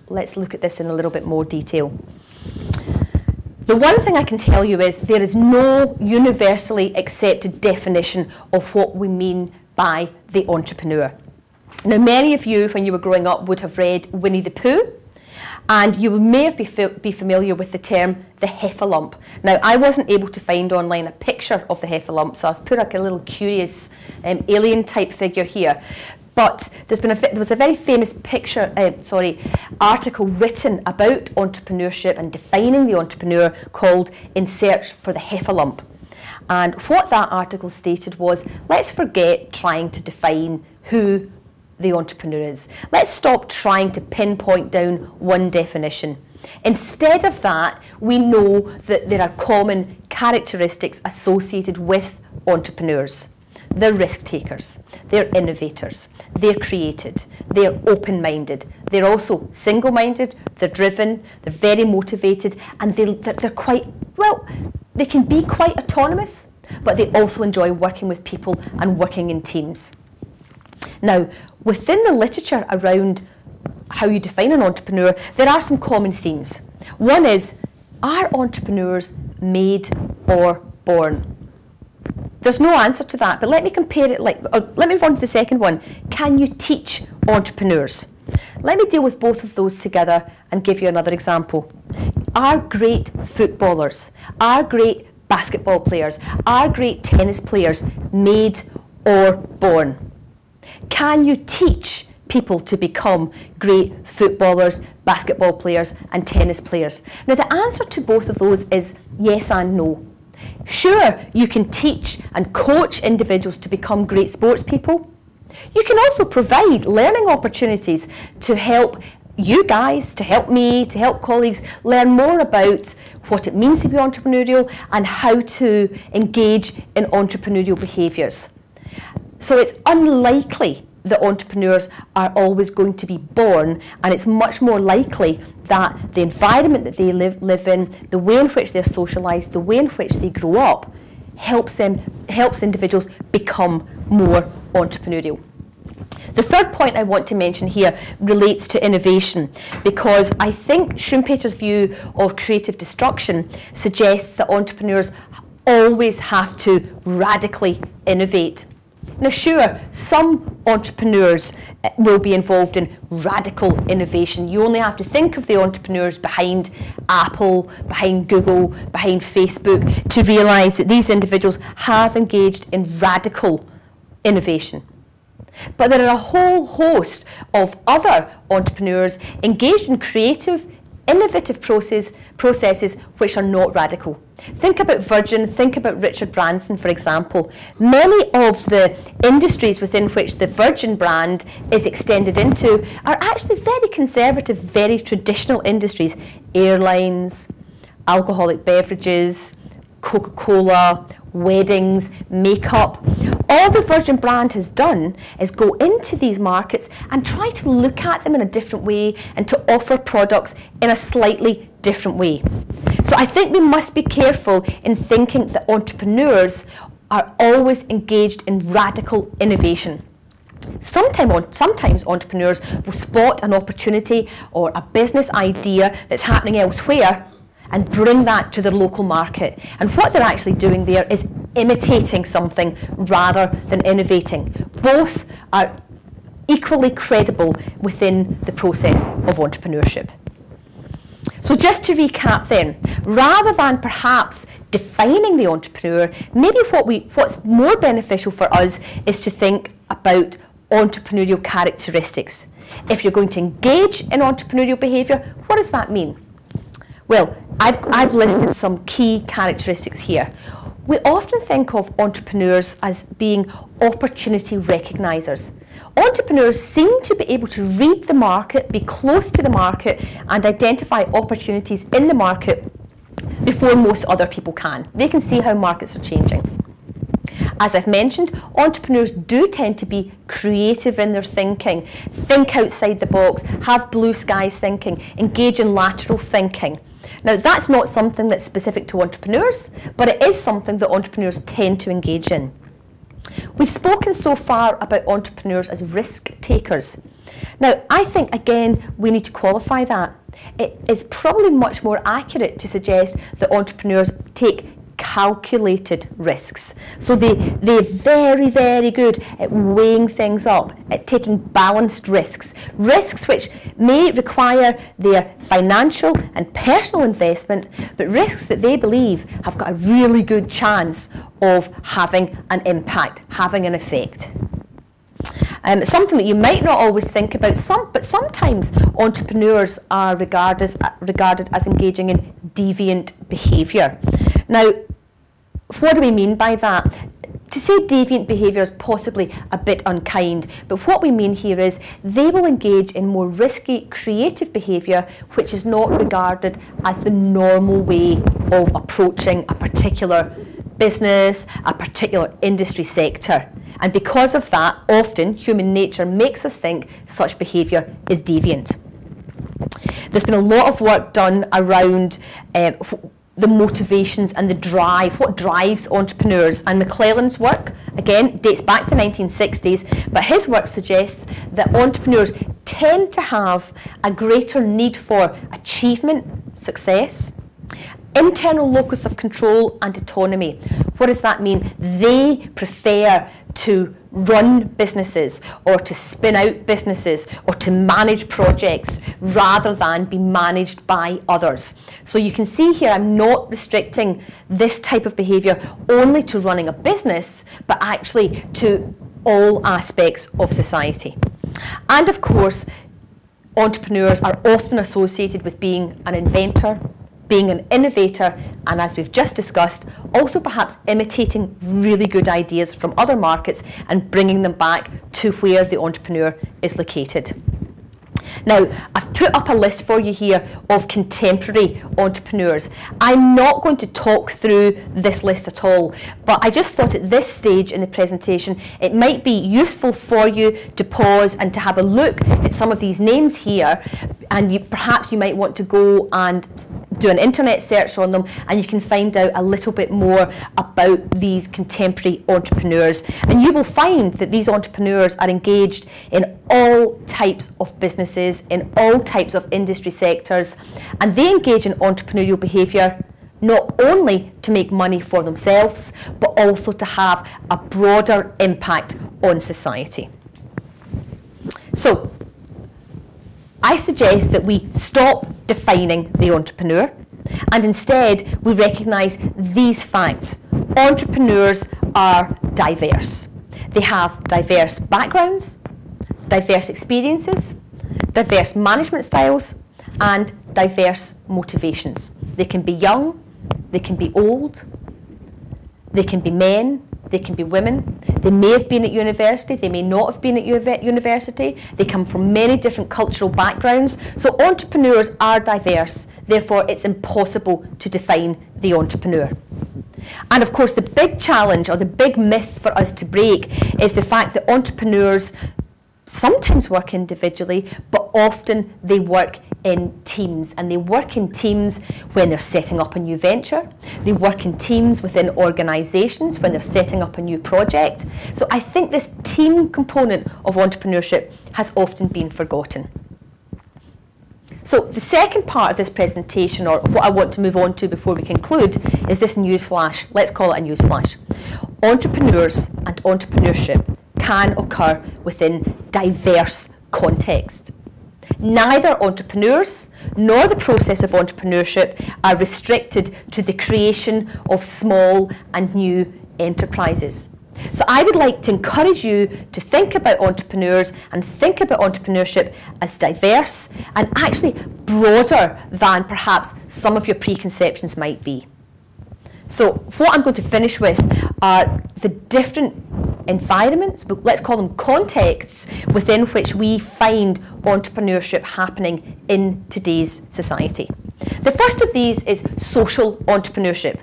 let's look at this in a little bit more detail. The one thing I can tell you is there is no universally accepted definition of what we mean by the entrepreneur. Now, many of you, when you were growing up, would have read Winnie the Pooh, and you may have be familiar with the term the heffalump. Now, I wasn't able to find online a picture of the heffalump, so I've put like a little curious alien type figure here. But there was a very famous article written about entrepreneurship and defining the entrepreneur called In Search for the Heffalump. And what that article stated was, let's forget trying to define who the entrepreneur is. Let's stop trying to pinpoint down one definition. Instead of that, we know that there are common characteristics associated with entrepreneurs. They're risk takers, they're innovators, they're creative, they're open-minded, they're also single-minded, they're driven, they're very motivated, and they're quite, well, they can be quite autonomous, but they also enjoy working with people and working in teams. Now, within the literature around how you define an entrepreneur, there are some common themes. One is, are entrepreneurs made or born? There's no answer to that, but let me compare it let me move on to the second one. Can you teach entrepreneurs? Let me deal with both of those together and give you another example. Are great footballers, are great basketball players, are great tennis players made or born? Can you teach people to become great footballers, basketball players and tennis players? Now, the answer to both of those is yes and no. Sure, you can teach and coach individuals to become great sports people. You can also provide learning opportunities to help you guys, to help me, to help colleagues learn more about what it means to be entrepreneurial and how to engage in entrepreneurial behaviours. So it's unlikely that entrepreneurs are always going to be born, and it's much more likely that the environment that they live in, the way in which they're socialised, the way in which they grow up, helps individuals become more entrepreneurial. The third point I want to mention here relates to innovation, because I think Schumpeter's view of creative destruction suggests that entrepreneurs always have to radically innovate. Now, sure, some entrepreneurs will be involved in radical innovation. You only have to think of the entrepreneurs behind Apple, behind Google, behind Facebook to realise that these individuals have engaged in radical innovation. But there are a whole host of other entrepreneurs engaged in creative, innovative processes which are not radical. Think about Virgin, think about Richard Branson, for example. Many of the industries within which the Virgin brand is extended into are actually very conservative, very traditional industries. Airlines, alcoholic beverages, Coca-Cola, weddings, makeup. All the Virgin brand has done is go into these markets and try to look at them in a different way and to offer products in a slightly different way. So I think we must be careful in thinking that entrepreneurs are always engaged in radical innovation. Sometimes entrepreneurs will spot an opportunity or a business idea that's happening elsewhere and bring that to their local market. And what they're actually doing there is imitating something rather than innovating. Both are equally credible within the process of entrepreneurship. So just to recap then, rather than perhaps defining the entrepreneur, maybe what's more beneficial for us is to think about entrepreneurial characteristics. If you're going to engage in entrepreneurial behaviour, what does that mean? Well, I've listed some key characteristics here. We often think of entrepreneurs as being opportunity recognisers. Entrepreneurs seem to be able to read the market, be close to the market, and identify opportunities in the market before most other people can. They can see how markets are changing. As I've mentioned, entrepreneurs do tend to be creative in their thinking, think outside the box, have blue skies thinking, engage in lateral thinking. Now, that's not something that's specific to entrepreneurs, but it is something that entrepreneurs tend to engage in. We've spoken so far about entrepreneurs as risk takers. Now, I think, again, we need to qualify that. It is probably much more accurate to suggest that entrepreneurs take calculated risks. So they're very, very good at weighing things up, at taking balanced risks. Risks which may require their financial and personal investment, but risks that they believe have got a really good chance of having an impact, having an effect. Something that you might not always think about, but sometimes entrepreneurs are regarded as engaging in deviant behaviour. Now, what do we mean by that? To say deviant behaviour is possibly a bit unkind, but what we mean here is they will engage in more risky, creative behaviour which is not regarded as the normal way of approaching a particular business, a particular industry sector. And because of that, often human nature makes us think such behaviour is deviant. There's been a lot of work done around the motivations and the drive, what drives entrepreneurs. And McClelland's work, again, dates back to the 1960s, but his work suggests that entrepreneurs tend to have a greater need for achievement, success, internal locus of control and autonomy. What does that mean? They prefer to run businesses or to spin out businesses or to manage projects rather than be managed by others. So you can see here I'm not restricting this type of behaviour only to running a business, but actually to all aspects of society. And of course, entrepreneurs are often associated with being an inventor, being an innovator, and as we've just discussed, also perhaps imitating really good ideas from other markets and bringing them back to where the entrepreneur is located. Now, I've put up a list for you here of contemporary entrepreneurs. I'm not going to talk through this list at all, but I just thought at this stage in the presentation it might be useful for you to pause and to have a look at some of these names here, and perhaps you might want to go and do an internet search on them and you can find out a little bit more about these contemporary entrepreneurs. And you will find that these entrepreneurs are engaged in all types of businesses, in all types of industry sectors, and they engage in entrepreneurial behaviour not only to make money for themselves, but also to have a broader impact on society. So, I suggest that we stop defining the entrepreneur and instead we recognise these facts. Entrepreneurs are diverse. They have diverse backgrounds, diverse experiences, diverse management styles and diverse motivations. They can be young, they can be old, they can be men, they can be women, they may have been at university, they may not have been at university, they come from many different cultural backgrounds. So entrepreneurs are diverse, therefore it's impossible to define the entrepreneur. And of course the big challenge or the big myth for us to break is the fact that entrepreneurs sometimes work individually, but often they work in teams, and they work in teams when they're setting up a new venture. They work in teams within organisations when they're setting up a new project. So I think this team component of entrepreneurship has often been forgotten. So the second part of this presentation, or what I want to move on to before we conclude, is this newsflash. Let's call it a newsflash. Entrepreneurs and entrepreneurship can occur within diverse contexts. Neither entrepreneurs nor the process of entrepreneurship are restricted to the creation of small and new enterprises. So I would like to encourage you to think about entrepreneurs and think about entrepreneurship as diverse and actually broader than perhaps some of your preconceptions might be. So what I'm going to finish with are the different environments, but let's call them contexts, within which we find entrepreneurship happening in today's society. The first of these is social entrepreneurship.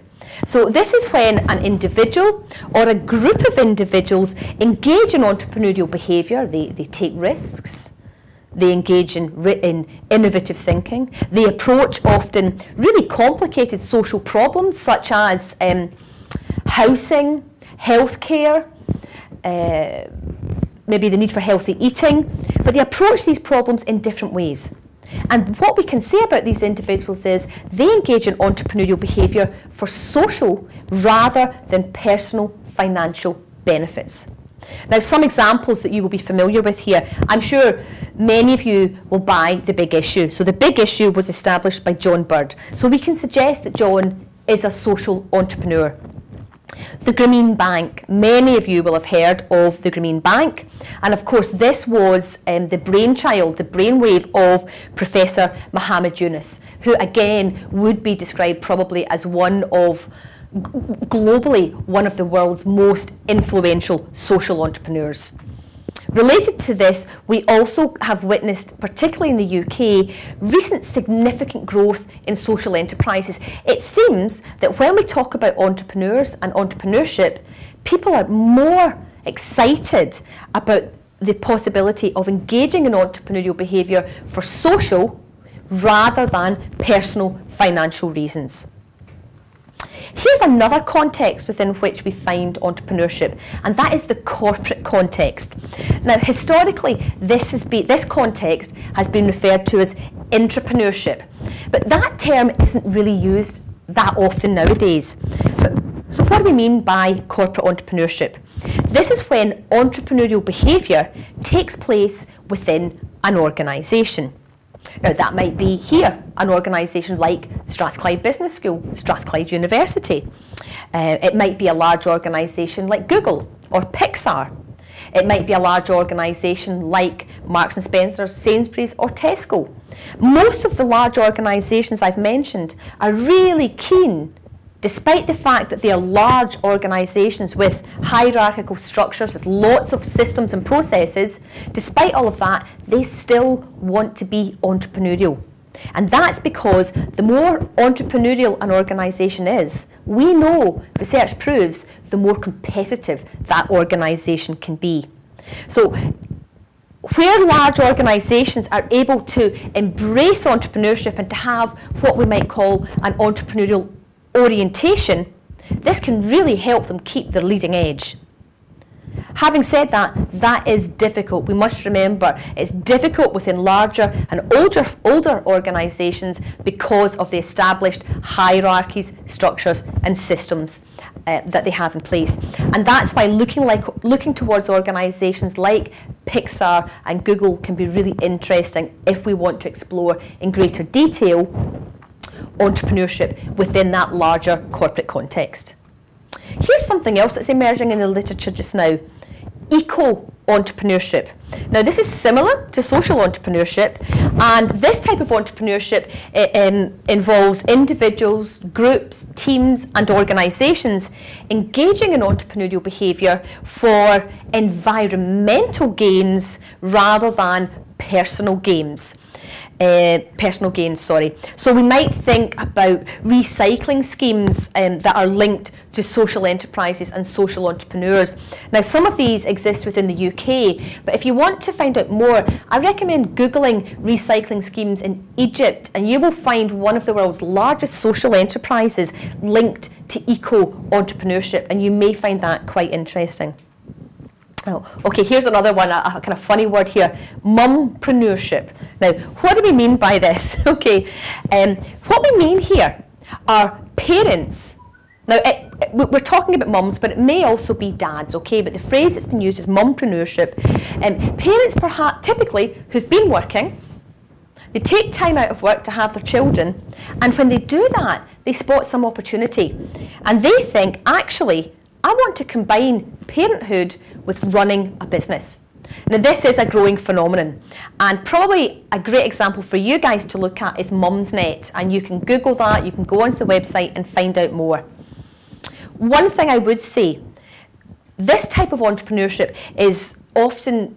So this is when an individual or a group of individuals engage in entrepreneurial behaviour. They take risks, they engage in innovative thinking, they approach often really complicated social problems such as housing, healthcare, maybe the need for healthy eating, but they approach these problems in different ways. And what we can say about these individuals is they engage in entrepreneurial behaviour for social rather than personal financial benefits. Now, some examples that you will be familiar with here. I'm sure many of you will buy The Big Issue. So The Big Issue was established by John Bird. So we can suggest that John is a social entrepreneur. The Grameen Bank. Many of you will have heard of the Grameen Bank. And of course, this was the brainchild, the brainwave of Professor Muhammad Yunus, who again would be described probably as globally one of the world's most influential social entrepreneurs. Related to this, we also have witnessed, particularly in the UK, recent significant growth in social enterprises. It seems that when we talk about entrepreneurs and entrepreneurship, people are more excited about the possibility of engaging in entrepreneurial behaviour for social rather than personal financial reasons. Here's another context within which we find entrepreneurship, and that is the corporate context. Now, historically, this context has been referred to as entrepreneurship, but that term isn't really used that often nowadays. So what do we mean by corporate entrepreneurship? This is when entrepreneurial behaviour takes place within an organisation. Now, that might be here, an organisation like Strathclyde Business School, Strathclyde University. It might be a large organisation like Google or Pixar. It might be a large organisation like Marks & Spencer, Sainsbury's or Tesco. Most of the large organisations I've mentioned are really keen, despite the fact that they are large organisations with hierarchical structures, with lots of systems and processes, despite all of that, they still want to be entrepreneurial. And that's because the more entrepreneurial an organisation is, we know, research proves, the more competitive that organisation can be. So, where large organisations are able to embrace entrepreneurship and to have what we might call an entrepreneurial orientation, this can really help them keep their leading edge. Having said that, that is difficult. We must remember it's difficult within larger and older organisations because of the established hierarchies, structures and systems that they have in place. And that's why looking towards organisations like Pixar and Google can be really interesting if we want to explore in greater detail entrepreneurship within that larger corporate context. Here's something else that's emerging in the literature just now, eco-entrepreneurship. Now, this is similar to social entrepreneurship, and this type of entrepreneurship involves individuals, groups, teams and organisations engaging in entrepreneurial behaviour for environmental gains rather than personal gains. So we might think about recycling schemes that are linked to social enterprises and social entrepreneurs. Now, some of these exist within the UK, but if you want to find out more, I recommend Googling recycling schemes in Egypt, and you will find one of the world's largest social enterprises linked to eco-entrepreneurship, and you may find that quite interesting. Oh, okay, here's another one, a kind of funny word here, mumpreneurship. Now, what do we mean by this? Okay, what we mean here are parents. Now, we're talking about mums, but it may also be dads, okay? But the phrase that's been used is mumpreneurship. Parents, perhaps, typically, who've been working, they take time out of work to have their children, and when they do that, they spot some opportunity. And they think, actually, I want to combine parenthood with running a business. Now, this is a growing phenomenon, and probably a great example for you guys to look at is Mumsnet, and you can Google that, you can go onto the website and find out more. One thing I would say, this type of entrepreneurship is often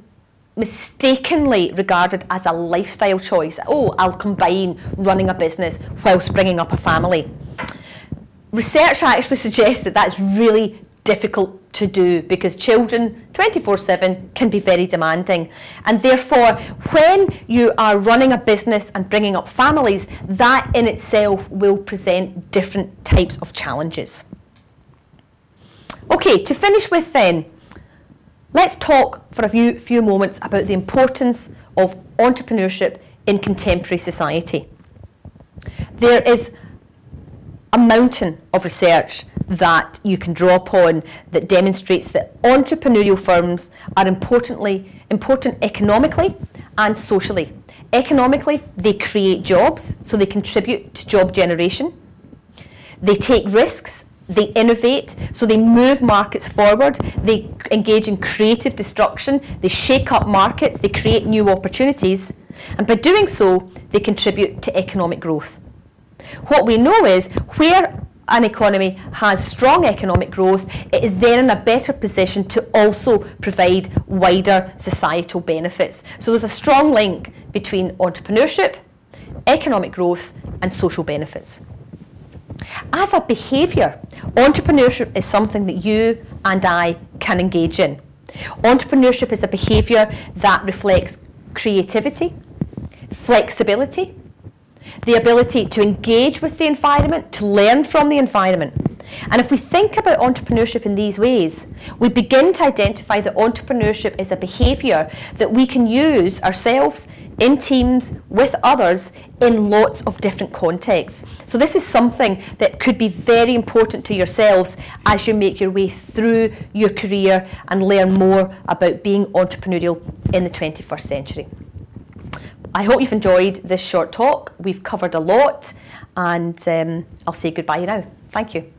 mistakenly regarded as a lifestyle choice. Oh, I'll combine running a business whilst bringing up a family. Research actually suggests that that's really difficult to do because children 24/7 can be very demanding, and therefore when you are running a business and bringing up families, that in itself will present different types of challenges. Okay, to finish with then, let's talk for a few moments about the importance of entrepreneurship in contemporary society. There is a mountain of research that you can draw upon that demonstrates that entrepreneurial firms are important economically and socially. Economically, they create jobs, so they contribute to job generation. They take risks, they innovate, so they move markets forward, they engage in creative destruction, they shake up markets, they create new opportunities, and by doing so, they contribute to economic growth. What we know is where an economy has strong economic growth, it is then in a better position to also provide wider societal benefits. So there's a strong link between entrepreneurship, economic growth, and social benefits. As a behaviour, entrepreneurship is something that you and I can engage in. Entrepreneurship is a behaviour that reflects creativity, flexibility, the ability to engage with the environment, to learn from the environment. And if we think about entrepreneurship in these ways, we begin to identify that entrepreneurship is a behaviour that we can use ourselves, in teams, with others, in lots of different contexts. So this is something that could be very important to yourselves as you make your way through your career and learn more about being entrepreneurial in the 21st century. I hope you've enjoyed this short talk. We've covered a lot, and I'll say goodbye now. Thank you.